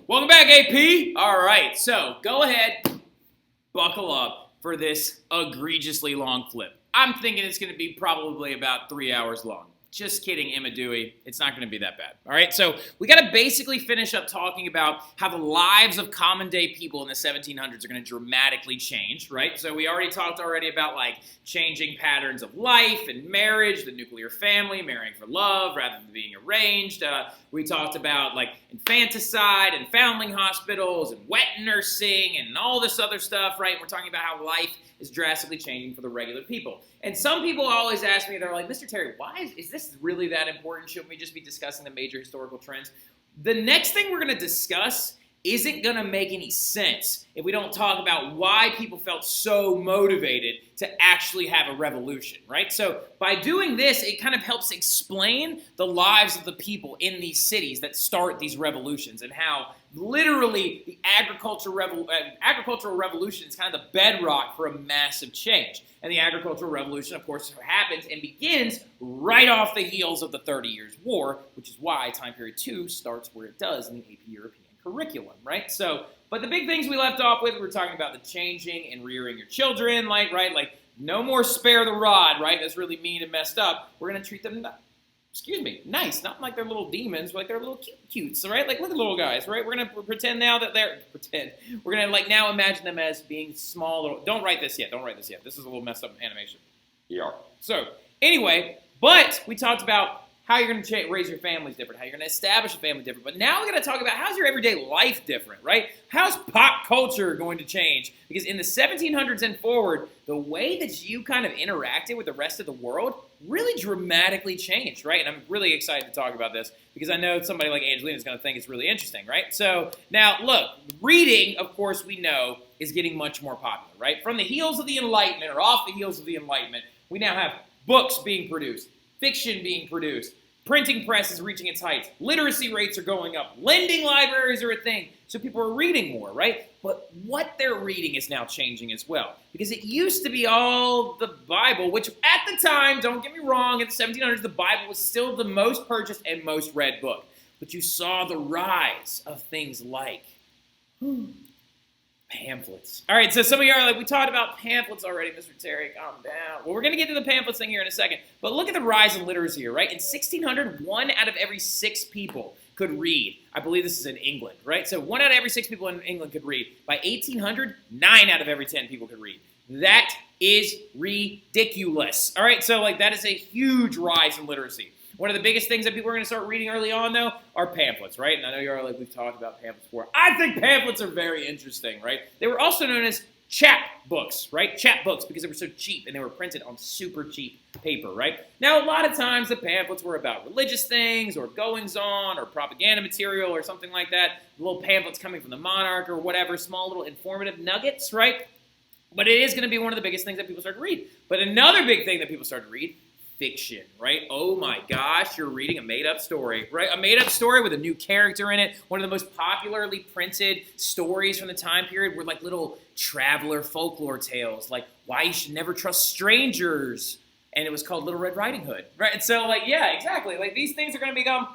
Welcome back, AP. All right, so go ahead, buckle up for this egregiously long flip. I'm thinking it's going to be probably about 3 hours long. Just kidding, Emma Dewey. It's not going to be that bad. All right, so we got to basically finish up talking about how the lives of common day people in the 1700s are going to dramatically change, right? So we already talked about like changing patterns of life and marriage, the nuclear family, marrying for love rather than being arranged. We talked about like infanticide and foundling hospitals and wet nursing and all this other stuff, right? We're talking about how life is drastically changing for the regular people. And some people always ask me, they're like, Mr. Terry, why is this really that important? Shouldn't we just be discussing the major historical trends? The next thing we're going to discuss isn't going to make any sense if we don't talk about why people felt so motivated to actually have a revolution, right? So by doing this, it kind of helps explain the lives of the people in these cities that start these revolutions and how literally the agricultural revolution is kind of the bedrock for a massive change. And the agricultural revolution, of course, happens and begins right off the heels of the 30 Years' War, which is why time period 2 starts where it does in the AP European curriculum, right? So, but the big things we left off with, we're talking about the changing and rearing your children, like, right? Like, no more spare the rod, right? That's really mean and messed up. We're going to treat them, nice. Not like they're little demons, but like they're little cutes, right? Like, look at little guys, right? We're going to pretend now that we're going to like now imagine them as being small little, don't write this yet. This is a little messed up animation. Yeah. So, anyway, but we talked about how you're going to raise your families different, how you're going to establish a family different. But now we're going to talk about how's your everyday life different, right? How's pop culture going to change? Because in the 1700s and forward, the way that you kind of interacted with the rest of the world really dramatically changed, right? And I'm really excited to talk about this because I know somebody like Angelina is going to think it's really interesting, right? So now, look, reading, of course, we know is getting much more popular, right? From the heels of the Enlightenment or off the heels of the Enlightenment, we now have books being produced, fiction being produced, printing press is reaching its heights, literacy rates are going up, lending libraries are a thing, so people are reading more, right? But what they're reading is now changing as well, because it used to be all the Bible, which at the time, don't get me wrong, in the 1700s, the Bible was still the most purchased and most read book. But you saw the rise of things like pamphlets. All right, so some of you are like, we talked about pamphlets already, Mr. Terry, calm down. Well, we're going to get to the pamphlets thing here in a second, but look at the rise in literacy here, right? In 1600, 1 out of every 6 people could read. I believe this is in England, right? So 1 out of every 6 people in England could read. By 1800, 9 out of every 10 people could read. That is ridiculous. All right, so like that is a huge rise in literacy. One of the biggest things that people are going to start reading early on, though, are pamphlets, right? And I know you're like, we've talked about pamphlets before. I think pamphlets are very interesting, right? They were also known as chap books, right? Chap books because they were so cheap and they were printed on super cheap paper, right? Now, a lot of times the pamphlets were about religious things or goings-on or propaganda material or something like that. Little pamphlets coming from the monarch or whatever, small little informative nuggets, right? But it is going to be one of the biggest things that people start to read. But another big thing that people start to read, fiction, right? Oh my gosh, you're reading a made-up story, right? A made-up story with a new character in it. One of the most popularly printed stories from the time period were like little traveler folklore tales, like why you should never trust strangers, and it was called Little Red Riding Hood, right? And so, like, yeah, exactly. Like, these things are going to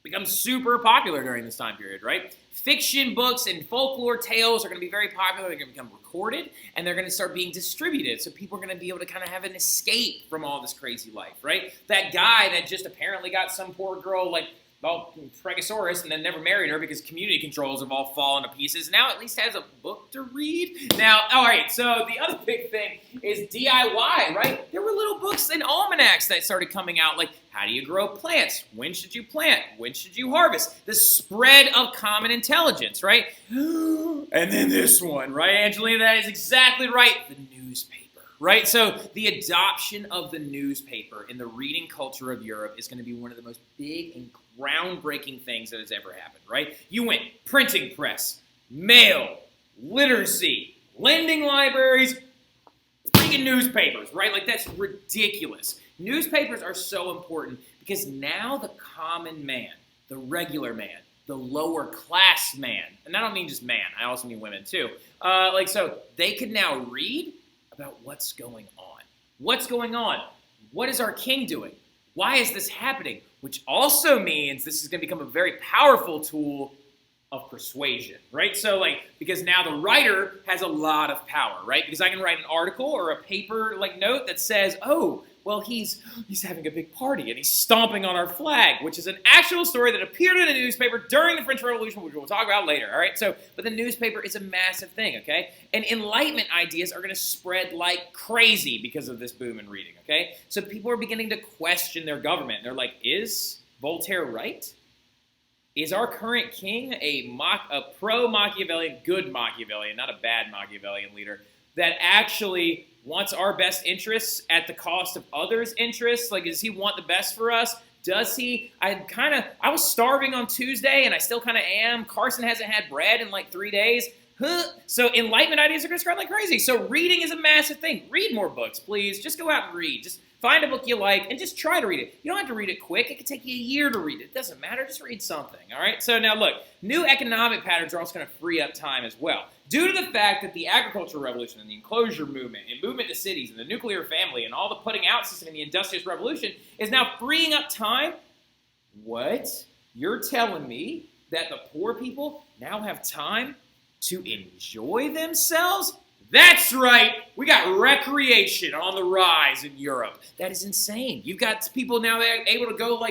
become super popular during this time period, right? Fiction books and folklore tales are going to be very popular. They're going to become recorded, and they're going to start being distributed. So people are going to be able to kind of have an escape from all this crazy life, right? That guy that just apparently got some poor girl, like, well, Pregosaurus, and then never married her because community controls have all fallen to pieces. Now at least has a book to read. Now, all right, so the other big thing is DIY, right? There were little books and almanacs that started coming out, like how do you grow plants? When should you plant? When should you harvest? The spread of common intelligence, right? And then this one, right, Angelina? That is exactly right. The newspaper. Right? So the adoption of the newspaper in the reading culture of Europe is going to be one of the most big and groundbreaking things that has ever happened, right? You went printing press, mail, literacy, lending libraries, freaking newspapers, right? Like, that's ridiculous. Newspapers are so important because now the common man, the regular man, the lower class man, and I don't mean just man, I also mean women too, so they can now read about what's going on. What's going on? What is our king doing? Why is this happening? which also means this is going to become a very powerful tool of persuasion, right? So because now the writer has a lot of power, right? Because I can write an article or a paper note that says, oh, well, he's having a big party and he's stomping on our flag, which is an actual story that appeared in a newspaper during the French Revolution, which we'll talk about later, all right? So, but the newspaper is a massive thing, okay? And Enlightenment ideas are going to spread like crazy because of this boom in reading, okay? So people are beginning to question their government. They're like, is Voltaire right? Is our current king a pro-Machiavellian, good Machiavellian, not a bad Machiavellian leader, that actually wants our best interests at the cost of others' interests? Like, does he want the best for us? Does he? I was starving on Tuesday, and I still kind of am. Carson hasn't had bread in like 3 days. So Enlightenment ideas are going to spread like crazy. So reading is a massive thing. Read more books, please. Just go out and read. Just find a book you like and just try to read it. You don't have to read it quick. It could take you a year to read it. It doesn't matter. Just read something, all right? So now look, new economic patterns are also going to free up time as well. Due to the fact that the agricultural revolution and the enclosure movement and movement to cities and the nuclear family and all the putting out system in the industrial revolution is now freeing up time. What? You're telling me that the poor people now have time to enjoy themselves? That's right. We got recreation on the rise in Europe. That is insane. You've got people now that are able to go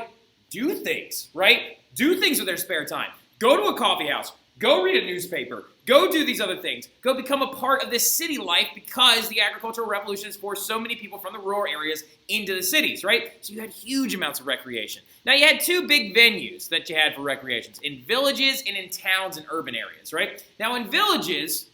do things, right? Do things with their spare time. Go to a coffee house. Go read a newspaper. Go do these other things. Go become a part of this city life because the agricultural revolution has forced so many people from the rural areas into the cities, right? So you had huge amounts of recreation. Now you had two big venues that you had for recreations, in villages and in towns and urban areas, right? Now in villages,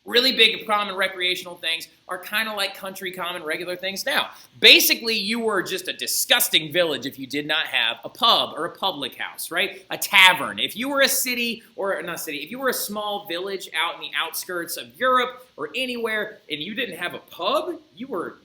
really big and common recreational things are kind of like country common regular things now. Basically, you were just a disgusting village if you did not have a pub or a public house, right? A tavern. If you were a city, or not city, if you were a small village out in the outskirts of Europe or anywhere and you didn't have a pub, you were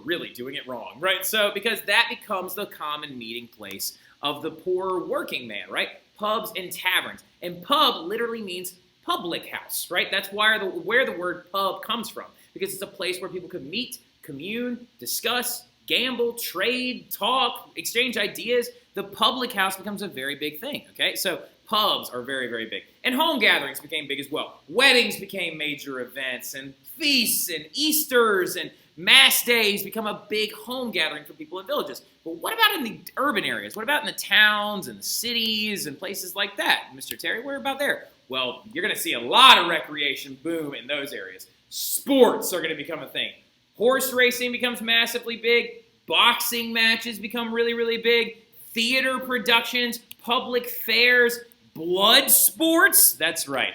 really doing it wrong, right? So because that becomes the common meeting place of the poor working man, right? Pubs and taverns. And pub literally means public house, right? That's where the word pub comes from, because it's a place where people could meet, commune, discuss, gamble, trade, talk, exchange ideas. The public house becomes a very big thing, okay? So pubs are very, very big. And home gatherings became big as well. Weddings became major events, and feasts and Easters and mass days become a big home gathering for people in villages. But what about in the urban areas? What about in the towns and the cities and places like that? Mr. Terry, where about there? Well, you're going to see a lot of recreation boom in those areas. Sports are going to become a thing. Horse racing becomes massively big. Boxing matches become really, really big. Theater productions, public fairs, blood sports. That's right.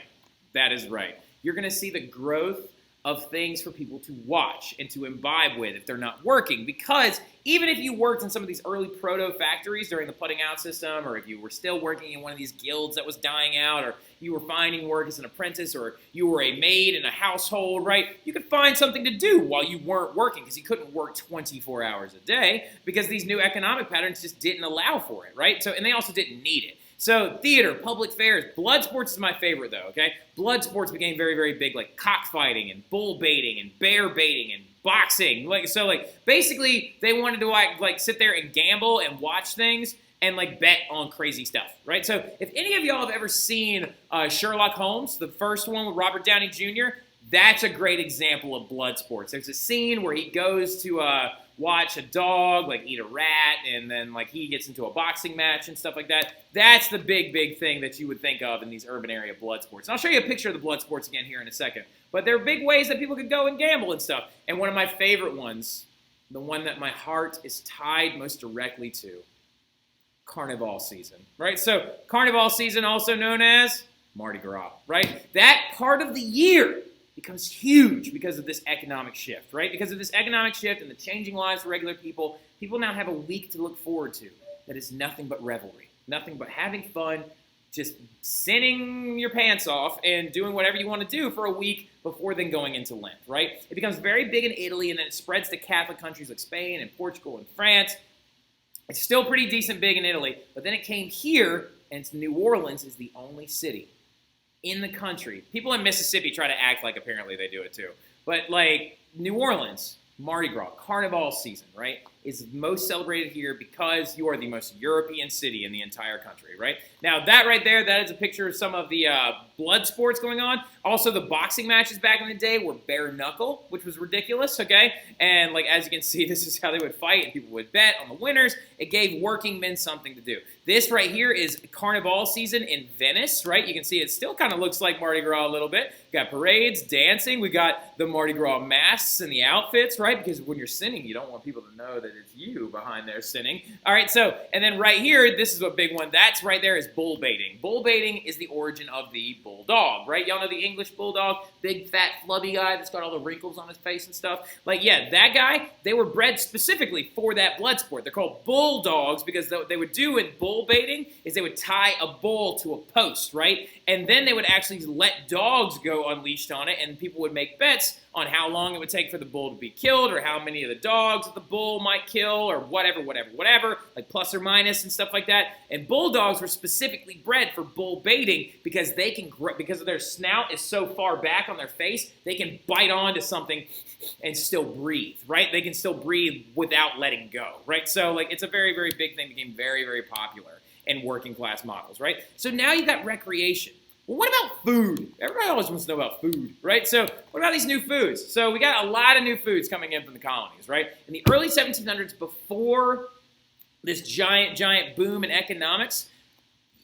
That is right. You're going to see the growth of things for people to watch and to imbibe with if they're not working. Because even if you worked in some of these early proto-factories during the putting out system, or if you were still working in one of these guilds that was dying out, or you were finding work as an apprentice, or you were a maid in a household, right? You could find something to do while you weren't working, because you couldn't work 24 hours a day because these new economic patterns just didn't allow for it, right? So, and they also didn't need it. So theater, public fairs, blood sports is my favorite though, okay? Blood sports became very, very big, like cockfighting and bull baiting and bear baiting and boxing. Basically they wanted to sit there and gamble and watch things and bet on crazy stuff, right? So if any of y'all have ever seen Sherlock Holmes, the first one with Robert Downey Jr., that's a great example of blood sports. There's a scene where he goes to watch a dog eat a rat, and then he gets into a boxing match and stuff like that. That's the big, big thing that you would think of in these urban area blood sports. And I'll show you a picture of the blood sports again here in a second. But there are big ways that people could go and gamble and stuff. And one of my favorite ones, the one that my heart is tied most directly to, Carnival season, right? So Carnival season, also known as Mardi Gras, right? That part of the year becomes huge because of this economic shift, right? Because of this economic shift and the changing lives of regular people, people now have a week to look forward to that is nothing but revelry, nothing but having fun, just sinning your pants off and doing whatever you want to do for a week before then going into Lent, right? It becomes very big in Italy, and then it spreads to Catholic countries like Spain and Portugal and France. It's still pretty decent big in Italy, but then it came here, and New Orleans is the only city in the country. People in Mississippi try to act like apparently they do it too. But New Orleans, Mardi Gras, Carnival season, right? is most celebrated here because you are the most European city in the entire country, right? Now, that right there, that is a picture of some of the blood sports going on. Also, the boxing matches back in the day were bare knuckle, which was ridiculous, okay? And, like, as you can see, this is how they would fight, and people would bet on the winners. It gave working men something to do. This right here is Carnival season in Venice, right? You can see it still kind of looks like Mardi Gras a little bit. We got parades, dancing. We got the Mardi Gras masks and the outfits, right? Because when you're sinning, you don't want people to know that it's you behind there sinning. All right, so, and then right here, this is a big one. That's right there is bull baiting. Bull baiting is the origin of the bulldog, right? Y'all know the English bulldog, big, fat, flubby guy that's got all the wrinkles on his face and stuff. Like, yeah, that guy, they were bred specifically for that blood sport. They're called bulldogs because what they would do in bull baiting is they would tie a bull to a post, right? And then they would actually let dogs go unleashed on it, and people would make bets on how long it would take for the bull to be killed, or how many of the dogs that the bull might kill, or whatever, like plus or minus and stuff like that. And bulldogs were specifically bred for bull baiting because they can, because of their snout is so far back on their face, they can bite onto something and still breathe, right? They can still breathe without letting go, right? So, like, it's a very, very big thing, became very, very popular in working class models, right? So now you've got recreation. Well, what about food? Everybody always wants to know about food, right? So what about these new foods? So we got a lot of new foods coming in from the colonies, right? In the early 1700s, before this giant boom in economics,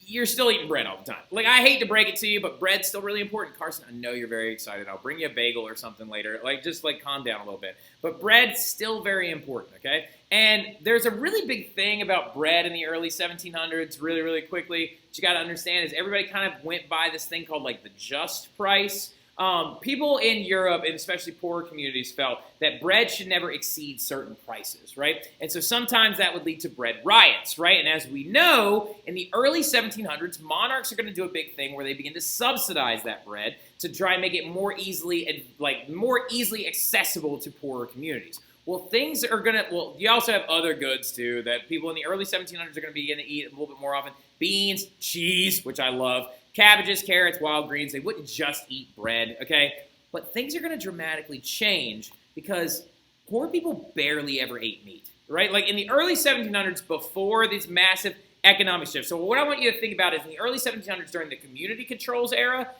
you're still eating bread all the time. Like, I hate to break it to you, but bread's still really important. Carson, I know you're very excited. I'll bring you a bagel or something later. Like, just, like, calm down a little bit. But bread's still very important, okay? And there's a really big thing about bread in the early 1700s, really, really quickly, that you got to understand is everybody kind of went by this thing called, like, the just price. People in Europe, and especially poorer communities, felt that bread should never exceed certain prices, right? And so sometimes that would lead to bread riots, right? And as we know, in the early 1700s, monarchs are going to do a big thing where they begin to subsidize that bread to try and make it more easily accessible to poorer communities. Well, things are going to, well, you also have other goods, too, that people in the early 1700s are going to begin to eat a little bit more often. Beans, cheese, which I love, cabbages, carrots, wild greens. They wouldn't just eat bread, okay? But things are going to dramatically change because poor people barely ever ate meat, right? Like in the early 1700s, before these massive economic shifts. So what I want you to think about is in the early 1700s, during the community controls era,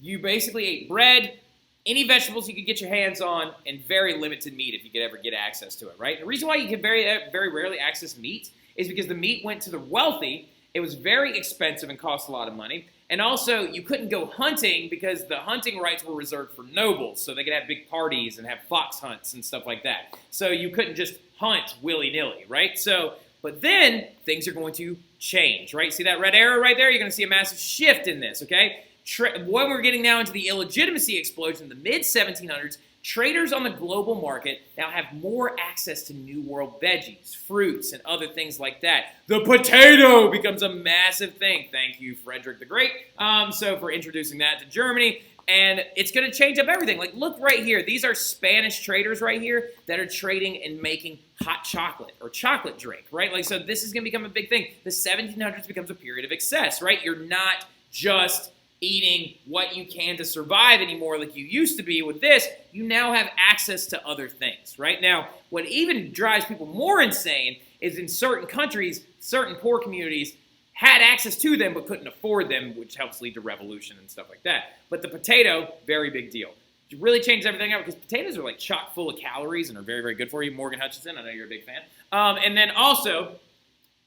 you basically ate bread, any vegetables you could get your hands on, and very limited meat if you could ever get access to it, right? The reason why you could very rarely access meat is because the meat went to the wealthy. It was very expensive and cost a lot of money. And also, you couldn't go hunting because the hunting rights were reserved for nobles, so they could have big parties and have fox hunts and stuff like that. So you couldn't just hunt willy-nilly, right? So, but then things are going to change, right? See that red arrow right there? You're going to see a massive shift in this, okay? When we're getting now into the illegitimacy explosion in the mid-1700s, traders on the global market now have more access to New World veggies, fruits, and other things like that. The potato becomes a massive thing. Thank you, Frederick the Great, for introducing that to Germany. And it's going to change up everything. Like, look right here. These are Spanish traders right here that are trading and making hot chocolate or chocolate drink, right? Like, so this is going to become a big thing. The 1700s becomes a period of excess, right? You're not just eating what you can to survive anymore like you used to be with this. You now have access to other things, right? Now, what even drives people more insane is in certain countries, certain poor communities had access to them but couldn't afford them, which helps lead to revolution and stuff like that. But the potato, very big deal. It really changes everything out because potatoes are like chock full of calories and are very, very good for you. Morgan Hutchinson, I know you're a big fan. And then also,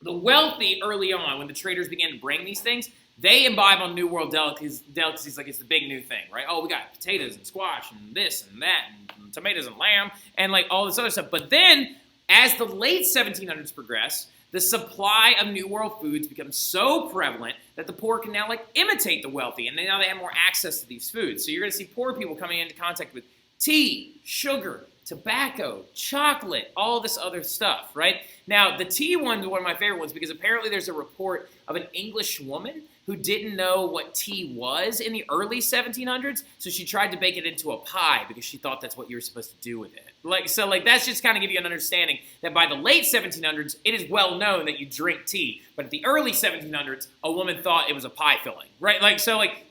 the wealthy early on, when the traders began to bring these things, they imbibe on New World delicacies like it's the big new thing, right? Oh, we got potatoes and squash and this and that and tomatoes and lamb and like all this other stuff. But then, as the late 1700s progress, the supply of New World foods becomes so prevalent that the poor can now like imitate the wealthy, and now they have more access to these foods. So you're going to see poor people coming into contact with tea, sugar, tobacco, chocolate, all this other stuff, right? Now, the tea one is one of my favorite ones because apparently there's a report of an English woman who didn't know what tea was in the early 1700s, so she tried to bake it into a pie because she thought that's what you were supposed to do with it. So that's just kind of give you an understanding that by the late 1700s, it is well known that you drink tea. But at the early 1700s, a woman thought it was a pie filling, right?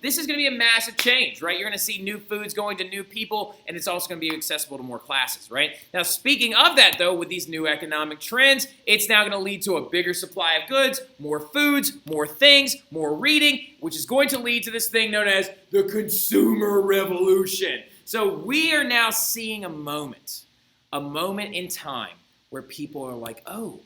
This is going to be a massive change, right? You're going to see new foods going to new people, and it's also going to be accessible to more classes, right? Now, speaking of that, though, with these new economic trends, it's now going to lead to a bigger supply of goods, more foods, more things, more reading, which is going to lead to this thing known as the consumer revolution. So we are now seeing a moment in time where people are like, oh,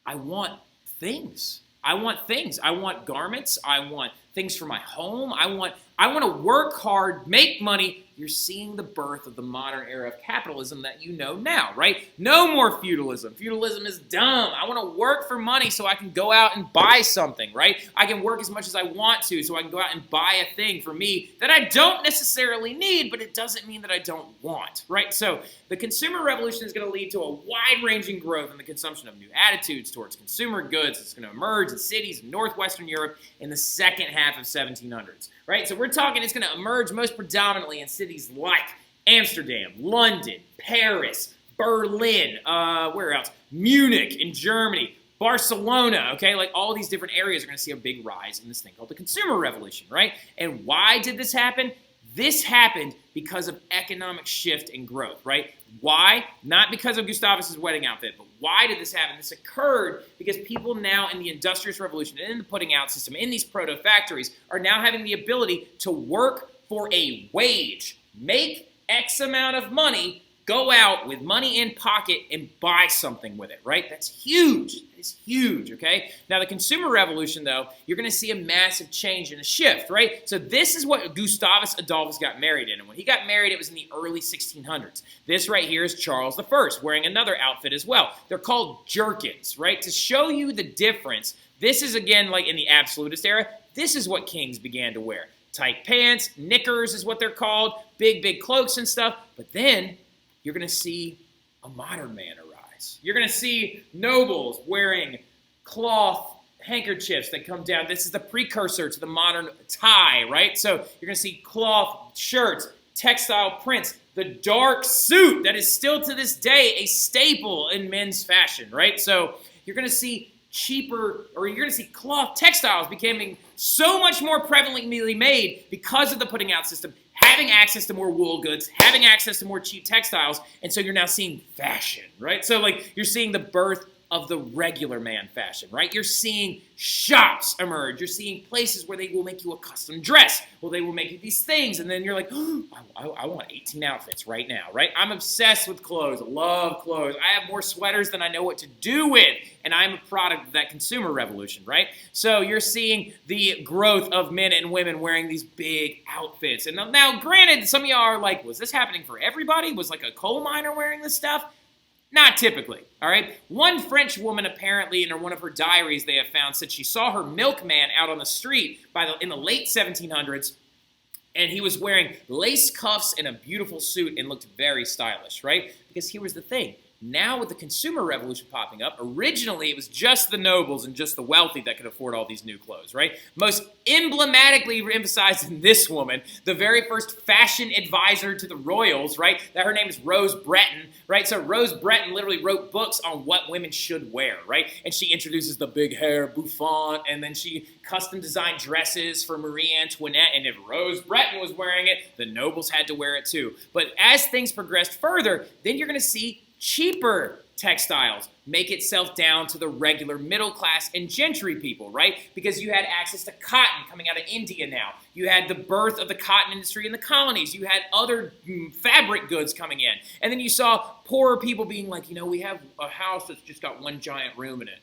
I want things. I want things. I want garments. I want things for my home. I want to work hard, make money. You're seeing the birth of the modern era of capitalism that you know now, right? No more feudalism. Feudalism is dumb. I want to work for money so I can go out and buy something, right? I can work as much as I want to so I can go out and buy a thing for me that I don't necessarily need, but it doesn't mean that I don't want, right? So the consumer revolution is going to lead to a wide-ranging growth in the consumption of new attitudes towards consumer goods. It's going to emerge in cities in northwestern Europe in the second half of 1700s, right? So we're talking it's going to emerge most predominantly in cities like Amsterdam, London, Paris, Berlin, where else? Munich in Germany, Barcelona, okay? All these different areas are going to see a big rise in this thing called the consumer revolution, right? And why did this happen? This happened because of economic shift and growth, right? Why? Not because of Gustavus's wedding outfit, but why did this happen? This occurred because people now in the Industrial Revolution and in the putting out system, in these proto-factories, are now having the ability to work for a wage, make X amount of money, go out with money in pocket and buy something with it, right? That's huge. That is huge, okay? Now, the consumer revolution, though, you're going to see a massive change and a shift, right? So this is what Gustavus Adolphus got married in. And when he got married, it was in the early 1600s. This right here is Charles I, wearing another outfit as well. They're called jerkins, right? To show you the difference, this is, again, like in the absolutist era, this is what kings began to wear. Tight pants, knickers is what they're called, big cloaks and stuff. But then you're going to see a modern man arise. You're going to see nobles wearing cloth handkerchiefs that come down. This is the precursor to the modern tie, right? So you're going to see cloth shirts, textile prints, the dark suit that is still to this day a staple in men's fashion, right? So you're going to see cheaper, or you're going to see cloth textiles becoming so much more prevalently made because of the putting out system, having access to more wool goods, having access to more cheap textiles, and so you're now seeing fashion, right? So you're seeing the birth of the regular man fashion, right? You're seeing shops emerge. You're seeing places where they will make you a custom dress. Well, they will make you these things, and then you're like, oh, I want 18 outfits right now, right? I'm obsessed with clothes. I love clothes. I have more sweaters than I know what to do with, and I'm a product of that consumer revolution, right? So you're seeing the growth of men and women wearing these big outfits. And now, granted, some of y'all are like, was this happening for everybody? Was a coal miner wearing this stuff? Not typically, all right? One French woman apparently, in one of her diaries they have found, said she saw her milkman out on the street in the late 1700s, and he was wearing lace cuffs and a beautiful suit and looked very stylish, right? Because here was the thing. Now with the consumer revolution popping up, originally it was just the nobles and just the wealthy that could afford all these new clothes, right? Most emblematically emphasized in this woman, the very first fashion advisor to the royals, right? That her name is Rose Breton, right? So Rose Breton literally wrote books on what women should wear, right? And she introduces the big hair bouffant, and then she custom designed dresses for Marie Antoinette, and if Rose Breton was wearing it, the nobles had to wear it too. But as things progressed further, then you're going to see cheaper textiles make itself down to the regular middle class and gentry people, right? Because you had access to cotton coming out of India now. You had the birth of the cotton industry in the colonies. You had other fabric goods coming in. And then you saw poorer people being like, we have a house that's just got one giant room in it.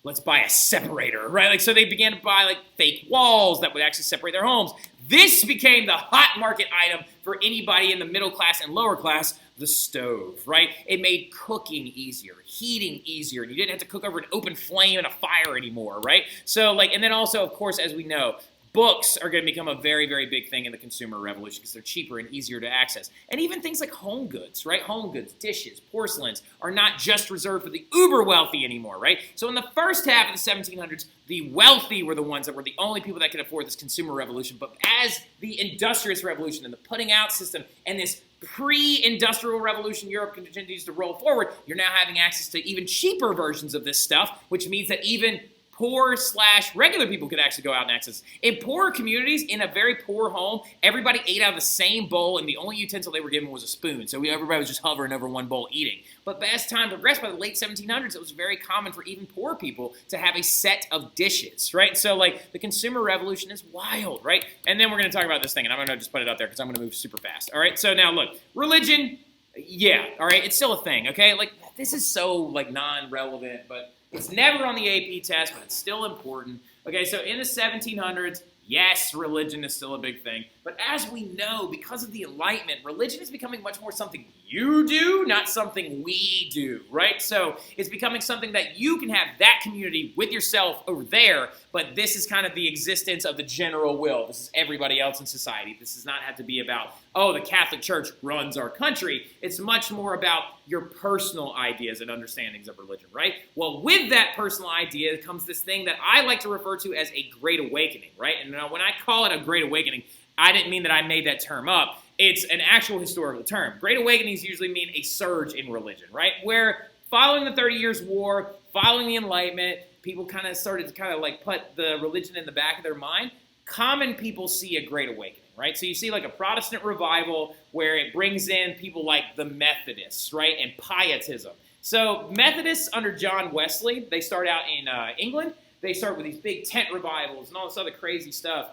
Let's buy a separator, right? So they began to buy fake walls that would actually separate their homes. This became the hot market item for anybody in the middle class and lower class, the stove, right? It made cooking easier, heating easier, and you didn't have to cook over an open flame and a fire anymore, right? So and then also, of course, as we know, Books are going to become a very, very big thing in the consumer revolution because they're cheaper and easier to access. And even things like home goods, right? Home goods, dishes, porcelains are not just reserved for the uber wealthy anymore, right? So in the first half of the 1700s, the wealthy were the ones that were the only people that could afford this consumer revolution. But as the industrious revolution and the putting out system and this pre-industrial revolution Europe continues to roll forward, you're now having access to even cheaper versions of this stuff, which means that even poor/regular people could actually go out and access. In poorer communities, in a very poor home, everybody ate out of the same bowl, and the only utensil they were given was a spoon. So everybody was just hovering over one bowl eating. But as time progressed, by the late 1700s, it was very common for even poor people to have a set of dishes, right? So, like, the consumer revolution is wild, right? And then we're going to talk about this thing, and I'm going to just put it up there because I'm going to move super fast, all right? So now, look, religion, yeah, all right? It's still a thing, okay? Like, this is so, like, non-relevant, but it's never on the AP test, but it's still important. Okay, so in the 1700s, yes, religion is still a big thing. But as we know, because of the Enlightenment, religion is becoming much more something you do, not something we do, right? So it's becoming something that you can have that community with yourself over there, but this is kind of the existence of the general will. This is everybody else in society. This does not have to be about, oh, the Catholic Church runs our country. It's much more about your personal ideas and understandings of religion, right? Well, with that personal idea comes this thing that I like to refer to as a Great Awakening, right? And when I call it a Great Awakening, I didn't mean that I made that term up. It's an actual historical term. Great Awakenings usually mean a surge in religion, right? Where following the 30 Years' War, following the Enlightenment, people kind of started to like put the religion in the back of their mind. Common people see a Great Awakening, right? So you see like a Protestant revival where it brings in people like the Methodists, right? And Pietism. So Methodists under John Wesley, they start out in England. They start with these big tent revivals and all this other crazy stuff.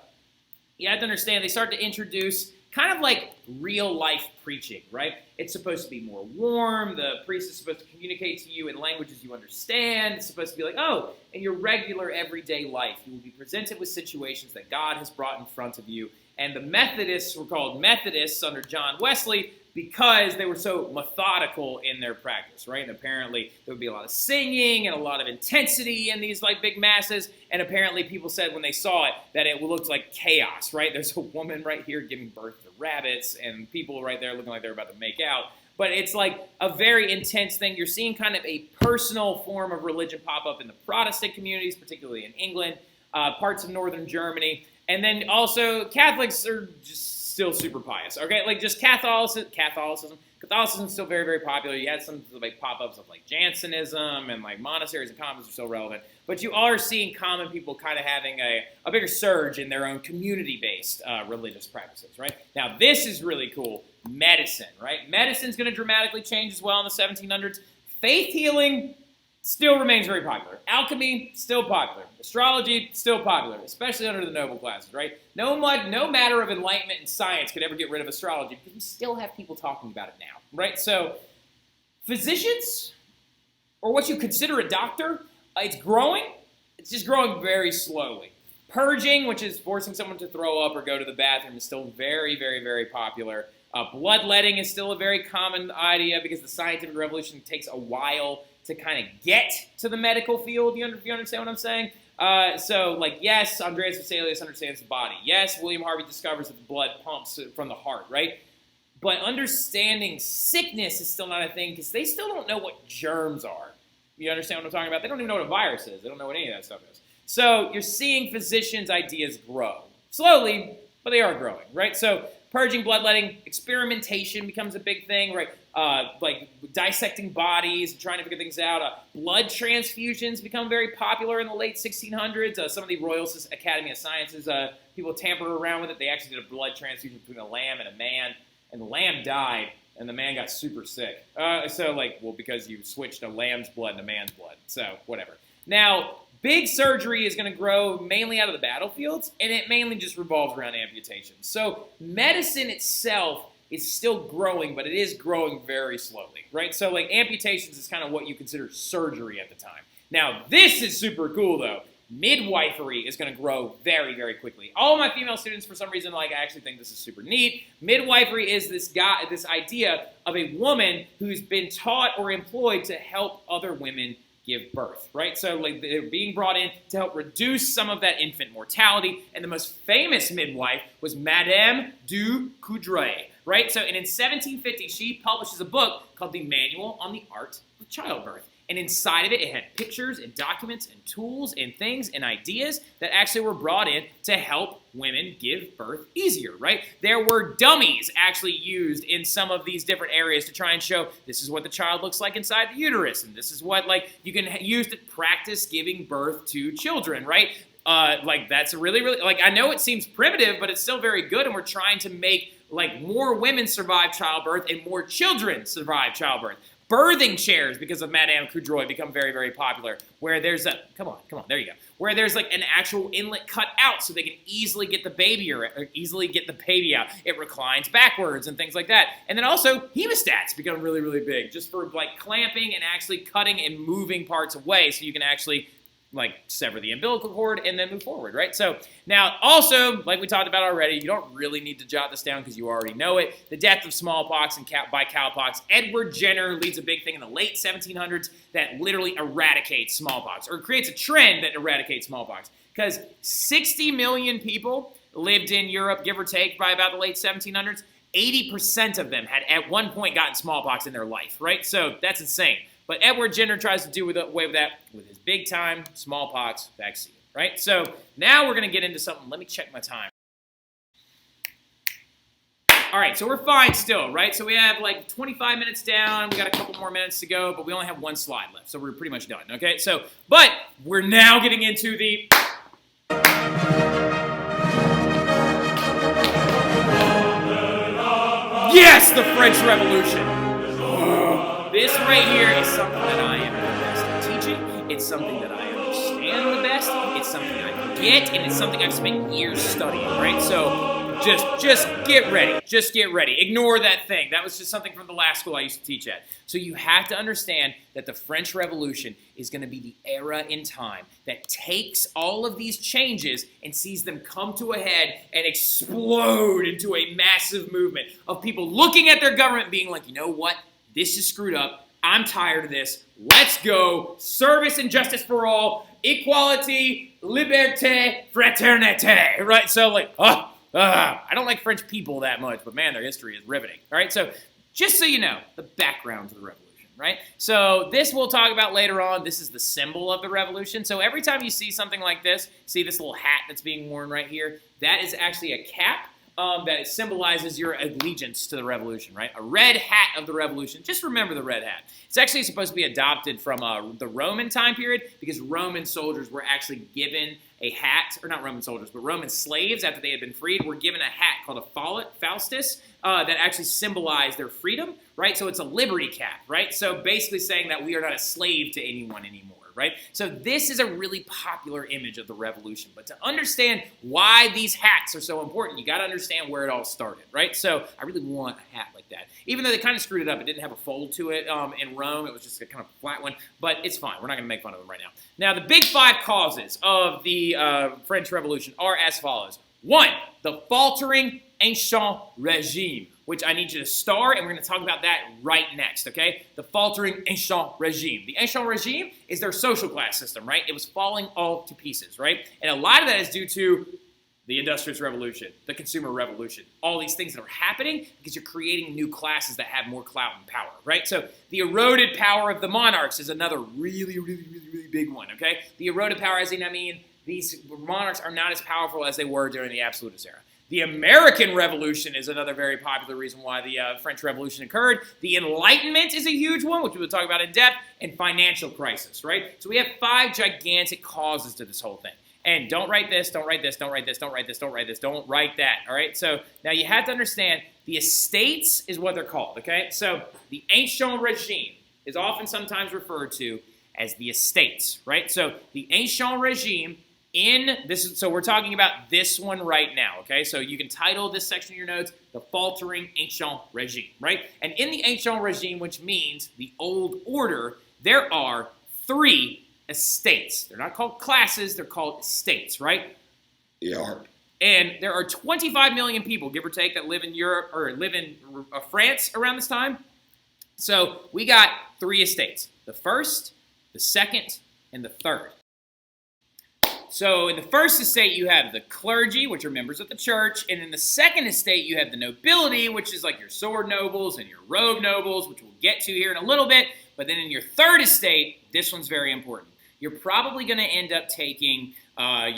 You have to understand, they start to introduce kind of like real-life preaching, right? It's supposed to be more warm. The priest is supposed to communicate to you in languages you understand. It's supposed to be like, oh, in your regular everyday life, you will be presented with situations that God has brought in front of you. And the Methodists were called Methodists under John Wesley because they were so methodical in their practice, right? And apparently there would be a lot of singing and a lot of intensity in these like big masses. And apparently people said when they saw it that it looked like chaos, right? There's a woman right here giving birth to rabbits and people right there looking like they're about to make out. But it's like a very intense thing. You're seeing kind of a personal form of religion pop up in the Protestant communities, particularly in England, parts of northern Germany. And then also Catholics are just still super pious, okay? Like just Catholicism is still very, very popular. You had some like pop-ups of like Jansenism and like monasteries and convents are still relevant. But you are seeing common people kind of having a bigger surge in their own community-based religious practices, right? Now this is really cool. Medicine, right? Medicine's going to dramatically change as well in the 1700s. Faith healing still remains very popular. Alchemy, still popular. Astrology, still popular, especially under the noble classes, right? No matter of enlightenment and science could ever get rid of astrology because we still have people talking about it now, right? So physicians, or what you consider a doctor, it's growing. It's just growing very slowly. Purging, which is forcing someone to throw up or go to the bathroom, is still very, very, very popular. Bloodletting is still a very common idea because the scientific revolution takes a while to kind of get to the medical field, if you understand what I'm saying. So, like, yes, Andreas Vesalius understands the body. Yes, William Harvey discovers that the blood pumps from the heart, right? But understanding sickness is still not a thing because they still don't know what germs are. You understand what I'm talking about? They don't even know what a virus is. They don't know what any of that stuff is. So you're seeing physicians' ideas grow. Slowly, but they are growing, right? So purging, bloodletting, experimentation becomes a big thing, right? Like dissecting bodies, trying to figure things out. Blood transfusions become very popular in the late 1600s. Some of the Royal Academy of Sciences, people tamper around with it. They actually did a blood transfusion between a lamb and a man, and the lamb died, and the man got super sick. Because you switched a lamb's blood and a man's blood. So, whatever. Now, big surgery is going to grow mainly out of the battlefields, and it mainly just revolves around amputation. So medicine itself is still growing, but it is growing very slowly, right? So like amputations is kind of what you consider surgery at the time. Now this is super cool though. Midwifery is going to grow very, very quickly. All my female students, for some reason, I actually think this is super neat. Midwifery is this idea of a woman who's been taught or employed to help other women give birth, right? So like they're being brought in to help reduce some of that infant mortality. And the most famous midwife was Madame du Coudray, right? So and in 1750, she publishes a book called The Manual on the Art of Childbirth. And inside of it, it had pictures and documents and tools and things and ideas that actually were brought in to help women give birth easier, right? There were dummies actually used in some of these different areas to try and show this is what the child looks like inside the uterus, and this is what like you can use to practice giving birth to children, right? Like that's really, like I know it seems primitive, but it's still very good, and we're trying to make like more women survive childbirth and more children survive childbirth. Birthing chairs, because of Madame Coudray, become very, very popular, where there's a, come on, there you go, where there's like an actual inlet cut out so they can easily get the baby or easily get the baby out. It reclines backwards and things like that. And then also, hemostats become really, really big, just for like clamping and actually cutting and moving parts away so you can actually like sever the umbilical cord and then move forward, right? So now also, like we talked about already, you don't really need to jot this down because you already know it. The death of smallpox and by cowpox. Edward Jenner leads a big thing in the late 1700s that literally eradicates smallpox, or creates a trend that eradicates smallpox. Because 60 million people lived in Europe, give or take, by about the late 1700s. 80% of them had at one point gotten smallpox in their life, right? So that's insane. But Edward Jenner tries to do away with that with his big-time smallpox vaccine, right? So now we're going to get into something. Let me check my time. All right, so we're fine still, right? So we have like 25 minutes down. We got a couple more minutes to go, but we only have one slide left, so we're pretty much done, okay? So, but we're now getting into the... Yes, the French Revolution. This right here is something that I am the best at teaching. It's something that I understand the best. It's something I get, and it's something I've spent years studying, right? So just get ready. Just get ready. Ignore that thing. That was just something from the last school I used to teach at. So you have to understand that the French Revolution is going to be the era in time that takes all of these changes and sees them come to a head and explode into a massive movement of people looking at their government being like, you know what? This is screwed up. I'm tired of this. Let's go. Service and justice for all. Equality, liberté, fraternité. Right? So like, I don't like French people that much, but man, their history is riveting. All right? So just so you know, the background to the revolution, right? So this we'll talk about later on. This is the symbol of the revolution. So every time you see something like this, see this little hat that's being worn right here, that is actually a cap. That symbolizes your allegiance to the revolution, right? A red hat of the revolution. Just remember the red hat. It's actually supposed to be adopted from the Roman time period because Roman soldiers were actually given a hat, or not Roman soldiers, but Roman slaves after they had been freed were given a hat called a faustus that actually symbolized their freedom, right? So it's a liberty cap, right? So basically saying that we are not a slave to anyone anymore. Right? So this is a really popular image of the revolution. But to understand why these hats are so important, you got to understand where it all started, right? So I really want a hat like that. Even though they kind of screwed it up, it didn't have a fold to it in Rome. It was just a kind of flat one. But it's fine. We're not going to make fun of them right now. Now, the big 5 causes of the French Revolution are as follows. 1, the faltering ancient regime, which I need you to star, and we're going to talk about that right next, okay? The faltering ancient regime. The ancient regime is their social class system, right? It was falling all to pieces, right? And a lot of that is due to the Industrial Revolution, the Consumer Revolution, all these things that are happening because you're creating new classes that have more clout and power, right? So the eroded power of the monarchs is another really, really, really, really big one, okay? The eroded power, as in, I mean, these monarchs are not as powerful as they were during the Absolutist era. The American Revolution is another very popular reason why the French Revolution occurred. The Enlightenment is a huge one, which we will talk about in depth, and financial crisis, right? So we have 5 gigantic causes to this whole thing. And don't write this, don't write this, don't write this, don't write this, don't write this, don't write that, all right? So now you have to understand the estates is what they're called, okay? So the ancient regime is often sometimes referred to as the estates, right? So the ancient regime so we're talking about this one right now, okay? So you can title this section of your notes, The Faltering Ancient Regime, right? And in the ancient regime, which means the old order, there are 3 estates. They're not called classes, they're called estates, right? Yeah. And there are 25 million people, give or take, that live in Europe or live in France around this time. So we got 3 estates. The first the second, and the third. So in the first estate, you have the clergy, which are members of the church, and in the second estate, you have the nobility, which is like your sword nobles and your robe nobles, which we'll get to here in a little bit. But then in your third estate, this one's very important. You're probably going to end up taking, a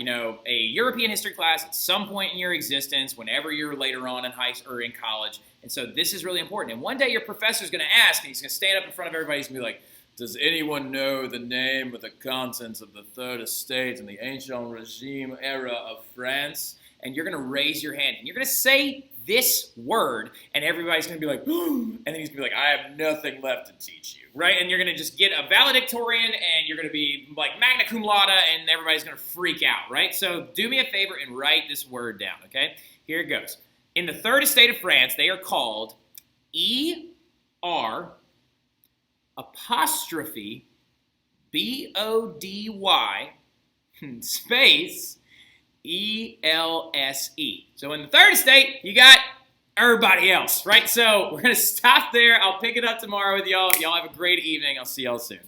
European history class at some point in your existence, whenever you're later on in high school or in college. And so this is really important. And one day your professor's going to ask, and he's going to stand up in front of everybody, he's going to be like, does anyone know the name or the contents of the third estate in the ancient regime era of France? And you're going to raise your hand, and you're going to say this word, and everybody's going to be like, and then he's going to be like, I have nothing left to teach you, right? And you're going to just get a valedictorian, and you're going to be like magna cum laude, and everybody's going to freak out, right? So do me a favor and write this word down, okay? Here it goes. In the third estate of France, they are called E-R apostrophe B-O-D-Y space E-L-S-E. So in the third estate, you got everybody else, right? So we're going to stop there. I'll pick it up tomorrow with y'all. Y'all have a great evening. I'll see y'all soon.